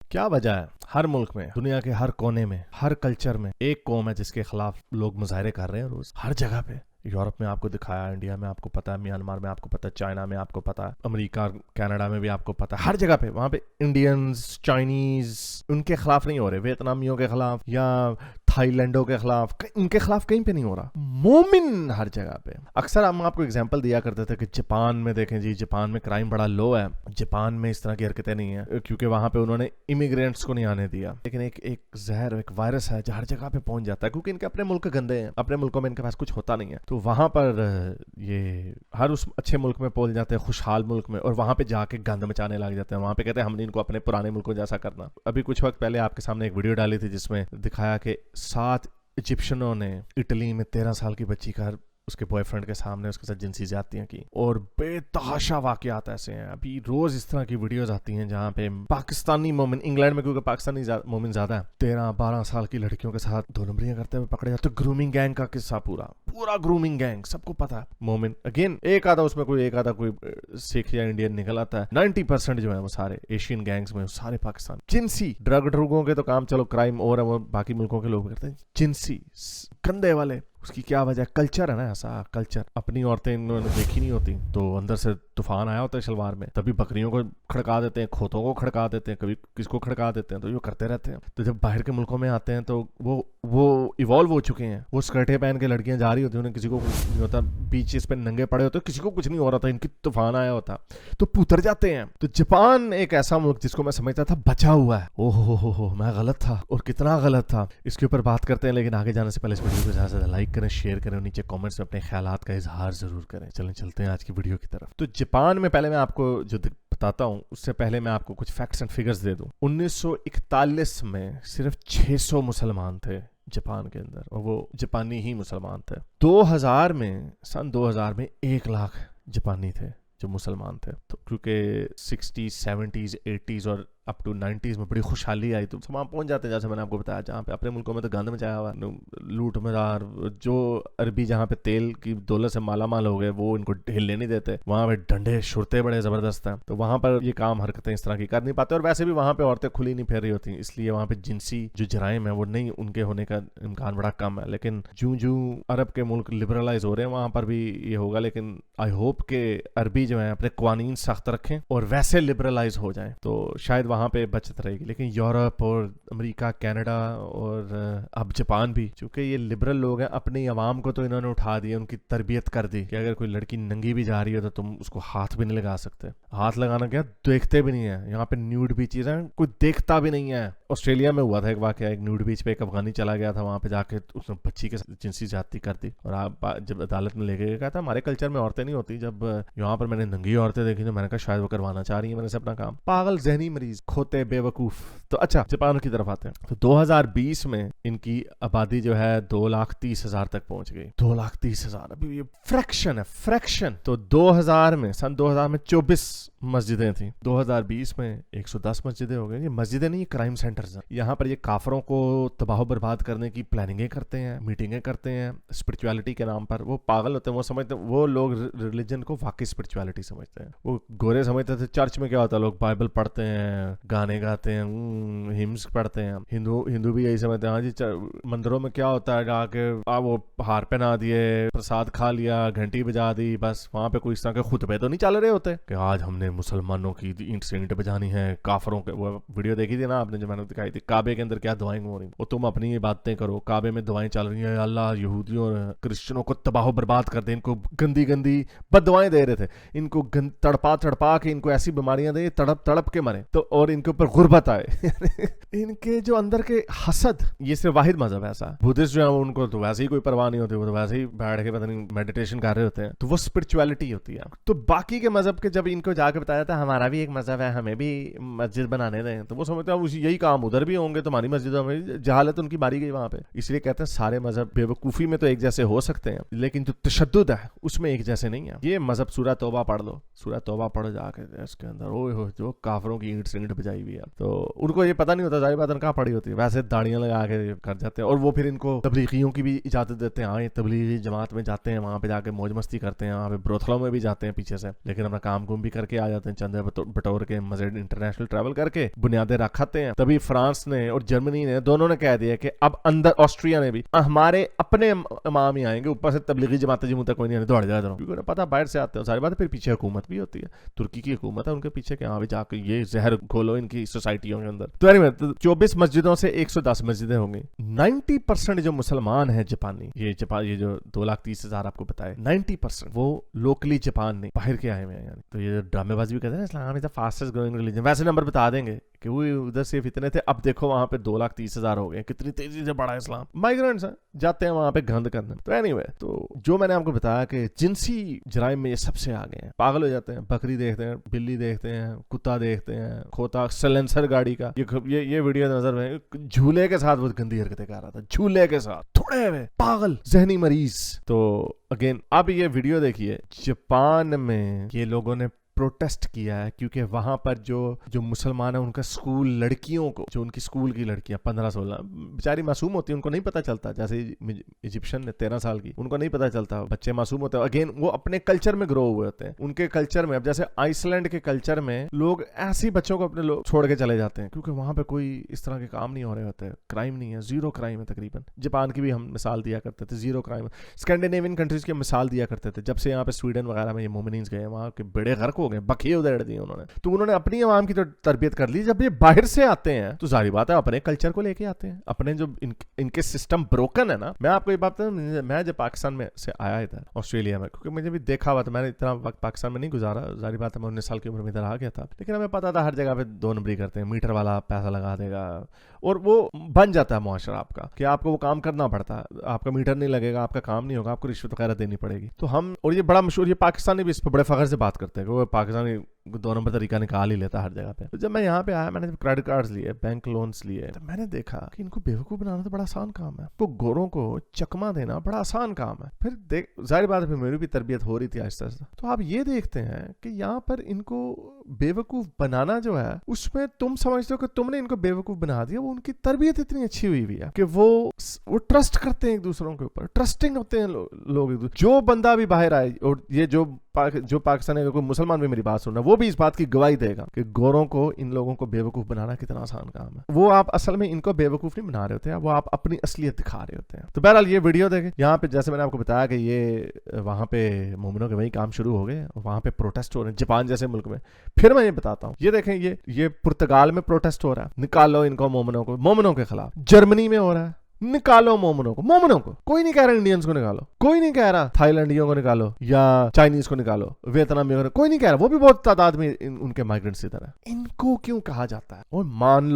کیا وجہ ہے ہر ملک میں، دنیا کے ہر کونے میں، ہر کلچر میں ایک قوم ہے جس کے خلاف لوگ مظاہرے کر رہے ہیں روز، ہر جگہ پہ. یورپ میں آپ کو دکھایا، انڈیا میں آپ کو پتا ہے، میانمار میں آپ کو پتا ہے، چائنا میں آپ کو پتا ہے، امریکہ کینیڈا میں بھی آپ کو پتا ہے، ہر جگہ پہ وہاں پہ انڈینز، چائنیز ان کے خلاف نہیں ہو رہے، ویتنامیوں کے خلاف یا تھائی لینڈوں کے خلاف، ان کے خلاف کہیں پہ نہیں ہو رہا. مومن ہر جگہ پہ. اکثر ہم آپ کو اگزامپل دیا کرتے تھے کہ جاپان میں دیکھیں جی، جاپان میں کرائم بڑا لو ہے، جاپان میں اس طرح کی حرکتیں نہیں ہیں کیونکہ وہاں پہ انہوں نے امیگرینٹس کو نہیں آنے دیا. لیکن ایک زہر، ایک وائرس ہے جو ہر جگہ پہ پہنچ جاتا ہے کیونکہ ان کے اپنے ملک گندے ہیں، اپنے ملکوں میں ان کے پاس کچھ ہوتا نہیں ہے، تو وہاں پر یہ ہر اس اچھے ملک میں پہنچ جاتے ہیں، خوشحال ملک میں، اور وہاں پہ جا کے گند مچانے لگ جاتے ہیں. وہاں پہ کہتے ہیں ہم نے ان کو اپنے پرانے ملکوں جیسا کرنا. ابھی کچھ وقت پہلے آپ کے سامنے ایک ویڈیو ڈالی تھی جس میں دکھایا کہ 7 ایجپشنوں نے اٹلی میں 13 سال کی بچی کا اس کے بوائے فرینڈ کے سامنے اس کے ساتھ جنسی زیادتیاں کی، اور بے تحاشا واقعات ایسے ہیں. ابھی روز اس طرح کی ویڈیوز آتی ہیں جہاں پہ پاکستانی مومن، انگلینڈ میں کیونکہ پاکستانی مومن زیادہ ہے، 13-12 سال کی لڑکیوں کے ساتھ 2 نمبریاں کرتے ہوئے پکڑے جاتے. گرومنگ گینگ کا قصہ، پورا گرومنگ گینگ، سب کو پتا ہے. مومن اگین ایک آدھا کوئی سکھ یا انڈین نکل آتا ہے، 90% جو ہے وہ سارے ایشین گینگز میں سارے پاکستان. جنسی ڈرگوں کے تو کام چلو کرائم اور ہے، وہ باقی ملکوں کے لوگ کرتے ہیں. جنسی گندے والے، اس کی کیا وجہ ہے؟ کلچر ہے نا ایسا. کلچر، اپنی عورتیں انہوں نے دیکھی نہیں ہوتی تو اندر سے طوفان آیا ہوتا ہے شلوار میں، تبھی بکریوں کو کھڑکا دیتے ہیں، کھوتوں کو کھڑکا دیتے ہیں، کبھی کس کو کھڑکا دیتے ہیں، تو یہ کرتے رہتے ہیں. تو جب باہر کے ملکوں میں آتے ہیں تو وہ ایوالو ہو چکے ہیں. وہ اسکرٹیں پہن کے لڑکیاں جا رہی ہوتی ہیں، انہیں کسی کو کچھ نہیں ہوتا، بیچز پہ ننگے پڑے ہوتے، کسی کو کچھ نہیں ہو رہا تھا، ان کی طوفان آیا ہوتا تو پوتر جاتے ہیں. تو جاپان ایک ایسا ملک جس کو میں سمجھتا تھا بچا ہوا ہے، اوہ میں غلط تھا، اور کتنا غلط تھا اس کے اوپر بات کرتے ہیں. لیکن آگے جانے سے پہلے اس ویڈیو کو زیادہ سے زیادہ لائک کریں، شیئر کریں، نیچے کامنٹس میں اپنے خیالات کا اظہار ضرور کریں. چلتے ہیں آج کی ویڈیو کی طرف. تو جاپان میں پہلے میں آپ کو جو بتاتا ہوں اس سے پہلے میں آپ کو کچھ فیکٹس اینڈ فگرز دے دوں. 1941 میں صرف 600 مسلمان تھے جاپان کے اندر، اور وہ جاپانی ہی مسلمان تھے. 2000 میں 1 لاکھ جاپانی تھے جو مسلمان تھے. تو کیونکہ 60s 70s 80s اور اپ ٹو 90s میں بڑی خوشحالی آئی تو وہاں پہنچ جاتے ہیں، جیسے میں نے آپ کو بتایا. جہاں پہ اپنے ملکوں میں تو گند مچایا ہوا، لوٹ مزار، جو عربی جہاں پہ تیل کی دولت سے مالا مال ہو گئے وہ ان کو ہلنے نہیں دیتے. وہاں پہ ڈنڈے شرطے بڑے زبردست ہیں، تو وہاں پر یہ کام حرکتیں اس طرح کی کر نہیں پاتے. اور ویسے بھی وہاں پہ عورتیں کھلی نہیں پھیر رہی ہوتی، اس لیے وہاں پہ جنسی جو جرائم ہیں وہ نہیں، ان کے ہونے کا امکان بڑا کم ہے. لیکن جو عرب کے ملک لبرلائز ہو رہے ہیں وہاں پر بھی یہ ہوگا. لیکن آئی ہوپ کہ عربی جو ہیں اپنے قوانین سخت رکھیں اور ویسے لبرلائز ہو جائیں تو شاید وہاں پہ بچت رہے گی. لیکن یورپ اور امریکہ، کینیڈا اور اب جاپان بھی، چونکہ یہ لبرل لوگ ہیں، اپنی عوام کو تو انہوں نے اٹھا دیا، ان کی تربیت کر دی کہ اگر کوئی لڑکی ننگی بھی جا رہی ہے تو تم اس کو ہاتھ بھی نہیں لگا سکتے. ہاتھ لگانا کیا، دیکھتے بھی نہیں ہے. یہاں پہ نیوڈ بیچز ہیں، کوئی دیکھتا بھی نہیں ہے. آسٹریلیا میں ہوا تھا ایک واقعہ، ایک نیوڈ بیچ پہ ایک افغانی چلا گیا تھا، وہاں پہ جا کے اس نے بچی کے جنسی زیادتی کر دی، اور آپ جب عدالت میں لے کے کہا تھا ہمارے کلچر میں عورتیں نہیں ہوتی. جب یہاں پر میں نے ننگی عورتیں دیکھی تو میں نے کہا شاید وہ کروانا چاہ رہی ہیں میں نے سے اپنا کام. پاگل، ذہنی مریض، کھوتے، بے وقوف. تو اچھا جاپان کی طرف آتے ہیں. تو 2020 میں ان کی آبادی جو ہے 230,000 تک پہنچ گئی. 230,000 ابھی یہ فریکشن ہے، فریکشن. تو 2000 میں 24 مسجدیں تھیں، 2020 میں 110 مسجدیں ہو گئی. یہ مسجدیں نہیں، یہ کرائم سینٹرز ہیں. یہاں پر یہ کافروں کو تباہ و برباد کرنے کی پلاننگیں کرتے ہیں، میٹنگیں کرتے ہیں اسپرچویلٹی کے نام پر. وہ پاگل ہوتے ہیں، وہ سمجھتے ہیں، وہ لوگ ریلیجن کو واقعی اسپرچویلٹی سمجھتے ہیں. وہ گورے سمجھتے تھے چرچ میں کیا ہوتا ہے، لوگ بائبل پڑھتے ہیں، گانے گاتے ہیں، ہمز پڑھتے ہیں. ہندو بھی یہی سمجھتے ہیں، ہاں جی مندروں میں کیا ہوتا ہے، جا کے وہ ہار پہنا دیے، پرساد کھا لیا، گھنٹی بجا دی، بس. وہاں پہ کوئی اس طرح کے خطبے تو نہیں چل رہے ہوتے کہ آج ہم نے مسلمانوں کی اینٹ سے اینٹ بجانی ہے، کافروں کے. وہ ویڈیو دیکھی تھی نا آپ نے جو میں نے دکھائی تھی، کعبے کے اندر کیا دعائیں ہو رہی ہیں. وہ تم اپنی باتیں کرو، کعبے میں دعائیں چل رہی ہیں، اللہ یہودیوں اور کرسچنوں کو تباہ و برباد کر دے، ان کو گندی بد دعائیں دے رہے تھے، ان کو تڑپا کے ان کو ایسی بیماریاں دے تڑپ کے مرے تو، اور ان کے اوپر غربت آئے. ان کے جو اندر کے حسد، یہ صرف واحد مذہب ایسا ہے. بدھسٹ جو ہیں ان کو تو ویسے ہی کوئی پرواہ نہیں ہوتی، وہ تو ویسے ہی بیٹھ کے پتہ نہیں میڈیٹیشن کر رہے ہوتے ہیں. تو وہ اسپرچویلٹی ہوتی ہے. تو باقی کے مذہب کے جب ان کو جا کے بتایا تھا ہمارا بھی ایک مذہب ہے، ہمیں بھی مسجد بنانے دیں، تو وہ سمجھتے ہیں یہی کام ادھر بھی ہوں گے، تمہاری مسجدوں میں. جہالت ان کی ماری گئی وہاں پہ. اس لیے کہتے ہیں سارے مذہب بے وقوفی میں تو ایک جیسے ہو سکتے ہیں، لیکن جو تشدد ہے اس میں ایک جیسے نہیں ہے. یہ مذہب سورہ توبہ پڑھ لو، سورہ توبہ پڑھو جا کے، اس کے اندر اوہ جو کافروں کی اینٹ سے اینٹ بجائی ہوئی ہے. تو ان को ये पता नहीं होता, ज़ाहिर बात है कहाँ पड़ी होती है, वैसे दाढ़ियाँ लगा के कर जाते हैं। और वो फिर इनको तबलीगियों की भी इजाज़त देते हैं, हाँ ये तबलीगी जमात में जाते हैं, वहाँ पे जाके मौज मस्ती करते हैं, वहाँ पे ब्रोथलों में भी जाते हैं पीछे से, लेकिन अपना काम कुम भी करके आ जाते हैं, चंदे बटोर के मजे इंटरनेशनल ट्रैवल करके बुनियादें रखाते हैं। तभी फ्रांस ने और जर्मनी ने दोनों ने कह दिया कि अब अंदर ऑस्ट्रिया ने भी हमारे अपने इमाम ही आएंगे, ऊपर से तबलीगी जमात जी मुँह तक कोई नहीं आने, दौड़ जाए इधर, क्योंकि पता बाहर से आते हैं। सारी बात है, फिर पीछे हुकूमत भी होती है, तुर्की की हुकूमत है उनके पीछे, यहाँ भी जाकर ये जहर घोलो इनकी सोसाइटियों के अंदर। तो एनीवे 24 मस्जिदों से 110 मस्जिदें होंगी। 90% जो मुसलमान है जापानी, ये जो 2,30,000 आपको बताए, 90% वो लोकली जापान नहीं, बाहर के आए हुए हैं। यानी तो ये ड्रामेबाजी भी कहते हैं Islam is the fastest growing religion, वैसे नंबर बता देंगे कि वो उधर सिर्फ इतने थे, अब देखो वहां पे 2,30,000 हो गए, कितनी तेजी से बढ़ा इस्लाम। माइग्रेंट्स हैं, जाते हैं वहां पे गंद करने। तो एनीवे, तो जो मैंने आपको बताया कि जिनसी जराइम में ये सबसे आगे हैं, पागल हो जाते हैं, बकरी देखते हैं, बिल्ली देखते हैं, कुत्ता देखते हैं, खोता सलेंसर गाड़ी का, ये वीडियो नजर में झूले के साथ बहुत गंदी हरकतें कर रहा था, झूले के साथ, थोड़े हुए पागल जहनी मरीज। तो अगेन अब ये वीडियो देखिए, जापान में ये लोगों ने प्रोटेस्ट किया है क्योंकि वहां पर जो मुसलमान है उनका स्कूल लड़कियों को, जो उनकी स्कूल की लड़कियां 15-16 बेचारी मासूम होती है, उनको नहीं पता चलता, जैसे इजिप्शियन ने 13 साल की, उनको नहीं पता चलता, बच्चे मासूम होते हैं। अगेन वो अपने कल्चर में ग्रो हुए होते हैं, उनके कल्चर में। अब जैसे आइसलैंड के कल्चर में लोग ऐसे ही बच्चों को अपने लोग छोड़ के चले जाते हैं क्योंकि वहां पर कोई इस तरह के काम नहीं हो रहे होते, क्राइम नहीं है, जीरो क्राइम है तकरीबन। जापान की भी हम मिसाल दिया करते थे, जीरो क्राइम। स्कैंडिनेवियन कंट्रीज की मिसाल दिया करते थे, जब से यहाँ पे स्वीडन वगैरह में ये मोमिनीज गए, वहाँ के बेड़े गर्क हो गए, बखिए उधेड़ दिए उन्होंने। तो उन्होंने अपनी आवाम की तो तरबियत कर ली। जब ये बाहर से आते हैं तो जाहिर बात है अपने कल्चर को लेके आते हैं, अपने जो इनके सिस्टम ब्रोकन है ना। मैं आपको ये बात बताऊं, मैं जब पाकिस्तान में से आया इधर ऑस्ट्रेलिया में, क्योंकि मुझे भी देखा हुआ था, मैंने इतना वक्त पाकिस्तान में नहीं गुजारा, जाहिर बात है मैं 19 साल की उम्र में इधर आ गया था, लेकिन हमें पता था हर जगह पे 2 नंबरी करते हैं, मीटर वाला पैसा लगा देगा और वो बन जाता है मुआशरा आपका कि आपको वो काम करना पड़ता है, आपका मीटर नहीं लगेगा, आपका काम नहीं होगा, आपको रिश्वत वगैरह देनी पड़ेगी। तो हम, और ये बड़ा मशहूर, ये पाकिस्तानी भी इस पर बड़े फख्र से बात करते हैं कि वो पाकिस्तानी 2 नंबर तरीका निकाल ही लेता हर जगह पे। तो जब मैं यहाँ पे आया, मैंने जब क्रेडिट कार्ड्स लिए, बैंक लोन्स लिए, तो मैंने देखा कि इनको बेवकूफ बनाना तो बड़ा आसान काम है, तो गोरों को चकमा देना बड़ा आसान काम है। फिर देख, जाहिर बात है फिर मेरी भी तरबियत हो रही थी आहिस्ता आहिस्ता। तो आप ये देखते हैं कि यहाँ पर इनको बेवकूफ बनाना जो है, उसमें तुम समझते हो कि तुमने इनको बेवकूफ बना दिया। वो उनकी तरबियत इतनी अच्छी हुई है कि वो ट्रस्ट करते हैं एक दूसरों के ऊपर, ट्रस्टिंग होते हैं लोग। जो बंदा भी बाहर आए, और ये जो पाकिस्तानी, कोई मुसलमान भी मेरी बात सुन रहा है, वो भी इस बात की गवाही देगा कि गोरों को, इन लोगों को बेवकूफ बनाना कितना आसान काम है। वो आप असल में इनको बेवकूफ नहीं बना रहे होते हैं, वो आप अपनी असलियत दिखा रहे होते हैं। तो बहरहाल ये वीडियो देखें, यहाँ पे जैसे मैंने आपको बताया कि ये वहां पे मोमिनों के वही काम शुरू हो गए, वहां पे प्रोटेस्ट हो रहे हैं जापान जैसे मुल्क में। फिर मैं ये बताता हूँ, ये देखें, ये पुर्तगाल में प्रोटेस्ट हो रहा है, निकालो इनको मोमिनों के खिलाफ। जर्मनी में हो रहा है, निकालो मोमिनों को। कोई नहीं कह रहा इंडियंस को निकालो, कोई नहीं कह रहा थाईलैंडियों को निकालो या चाइनीज को निकालो, वियतनामियों को, कोई नहीं कह रहा। वो भी बहुत तादाद में उनके माइग्रेंट्स इधर है। इनको क्यों कहा जाता है? और मान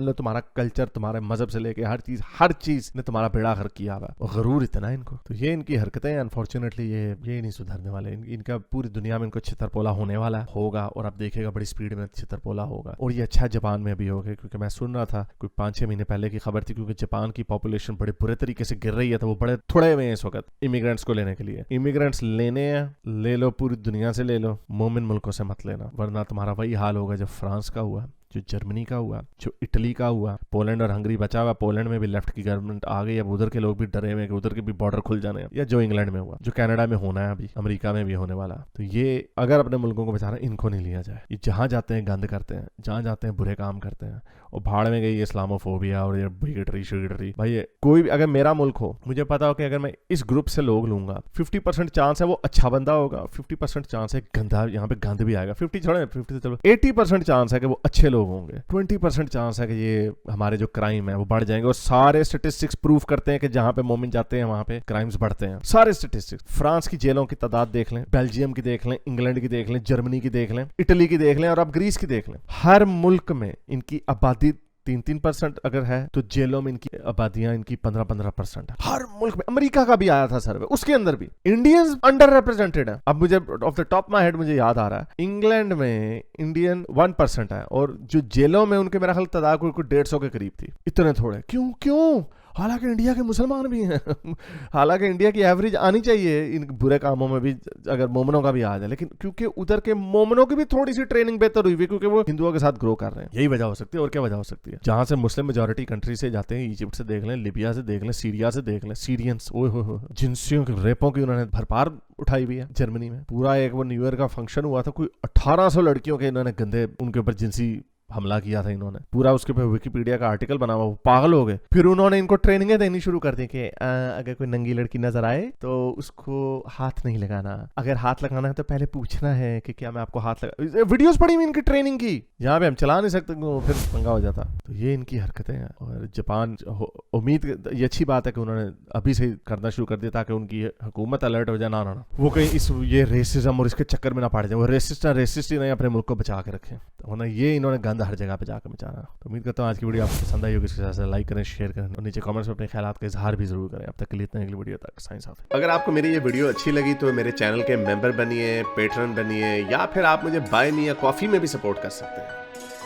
लो तुम्हारा कल्चर, तुम्हारे मजहब से लेके हर चीज ने तुम्हारा बेड़ा गर्क किया हुआ, और गरूर इतना इनको। तो ये इनकी हरकतें अनफॉर्चुनेटली ये नहीं सुधरने वाले। इनका पूरी दुनिया में इनको छितरपोला होने वाला होगा, और अब देखेगा बड़ी स्पीड में छितरपोला होगा। और ये अच्छा जापान में भी होगा, क्योंकि मैं सुन रहा था कोई 5-6 महीने पहले की खबर थी, क्योंकि जापान की पॉपुलेशन बड़े बुरे तरीके से गिर रही है, तो वो बड़े थोड़े में इस वक्त इमिग्रेंट्स को लेने के लिए। इमिग्रेंट्स लेने हैं, ले लो, पूरी दुनिया से ले लो, मोमिन मुल्कों से मत लेना, वरना तुम्हारा वही हाल होगा जो फ्रांस का हुआ, जो जर्मनी का हुआ, जो इटली का हुआ। पोलैंड और हंगरी बचा हुआ, पोलैंड में भी लेफ्ट की गवर्नमेंट आ गई, अब उधर के लोग भी डरे हुए कि उधर के भी बॉर्डर खुल जाने हैं। या जो इंग्लैंड में हुआ, जो कनाडा में होना है, अभी अमेरिका में भी होने वाला। तो ये अगर अपने मुल्कों को बचाना, इनको नहीं लिया जाए। ये जहां जाते हैं गंद करते हैं, जहां जाते हैं बुरे काम करते हैं, और भाड़ में गई इस्लामोफोबिया और ये बिगेटरी। भाई कोई भी अगर मेरा मुल्क हो, मुझे पता हो कि अगर मैं इस ग्रुप से लोग लूंगा, 50% चांस है वो अच्छा बंदा होगा, 50% चांस है गंदा, यहाँ पे गंद भी आएगा। 50 से चलो 80% चांस है कि वो अच्छे लोग होंगे, 20% चांस है कि ये हमारे जो क्राइम है वो बढ़ जाएंगे। और सारे स्टेटिस्टिक्स प्रूव करते हैं कि जहां पे मोमिन जाते हैं वहां पे क्राइम्स बढ़ते हैं, सारे स्टेटिस्टिक्स। फ्रांस की जेलों की तादाद देख लें, बेल्जियम की देख लें, इंग्लैंड की देख लें, जर्मनी की देख लें, इटली की देख लें, और अब ग्रीस की देख लें। हर मुल्क में इनकी आबादी 3% अगर है, तो जेलों में इनकी आबादियां इनकी 15% है हर मुल्क में। अमेरिका का भी आया था सर्वे, उसके अंदर भी इंडियंस अंडर रिप्रेजेंटेड है। अब मुझे of the top my head मुझे याद आ रहा है, इंग्लैंड में इंडियन 1% है, और जो जेलों में उनके मेरा ख्याल तादाद कोई 150 के करीब थी। इतने थोड़े क्यों? हालांकि इंडिया के मुसलमान भी हैं हालांकि इंडिया की एवरेज आनी चाहिए इन बुरे कामों में भी, अगर मोमनों का भी आ जाए, लेकिन क्योंकि उधर के मोमनों की भी थोड़ी सी ट्रेनिंग बेहतर हुई है, क्योंकि वो हिंदुओं के साथ ग्रो कर रहे हैं। यही वजह हो सकती है, और क्या वजह हो सकती है। जहां से मुस्लिम मेजोरिटी कंट्री से जाते हैं, इजिप्ट से देख लें, लिबिया से देख लें, सीरिया से देख लें, सीरियंस, ओए हो, जिनसियों के रेपों की उन्होंने भरपार उठाई हुई है। जर्मनी में पूरा एक वो न्यू ईयर का फंक्शन हुआ था, कोई 1800 लड़कियों के इन्होंने गंदे उनके ऊपर जिनसी हमला किया था इन्होंने, पूरा उसके ऊपर विकिपीडिया का आर्टिकल बना हुआ, वो पागल हो गए। फिर उन्होंने इनको ट्रेनिंगें देनी शुरू कर दी कि अगर कोई नंगी लड़की नजर आए तो उसको हाथ नहीं लगाना, अगर हाथ लगाना है तो पहले पूछना है कि क्या मैं आपको हाथ लगा। वीडियोस पड़ी हुई इनकी ट्रेनिंग की, यहाँ पे हम चला नहीं सकते, फिर पंगा हो जाता। तो ये इनकी हरकतें हैं। और जापान, उम्मीद ये अच्छी बात है कि उन्होंने अभी से करना शुरू कर दिया ताकि उनकी हुकूमत अलर्ट हो जाए, ना वो कहीं इस ये रेसिज्म और इसके चक्कर में ना पड़ जाए। वो रेसिस्ट ही नहीं, अपने मुल्क को बचा के रखें, तो ये इन्होंने गंद हर जगह पे जाकर मचाना। तो उम्मीद करता हूँ आज की वीडियो आपको पसंद आई होगी। इसके साथ लाइक करें, शेयर करें और नीचे कमेंट्स में अपने ख्यालात का इजहार भी जरूर करें। अब तक के लिए इतना, अगली वीडियो तक साइंस साथ। अगर आपको मेरी ये वीडियो अच्छी लगी तो मेरे चैनल के मेंबर बनिए, पेट्रन बनिए, या फिर आप मुझे बाय मी या कॉफी में भी सपोर्ट कर सकते हैं।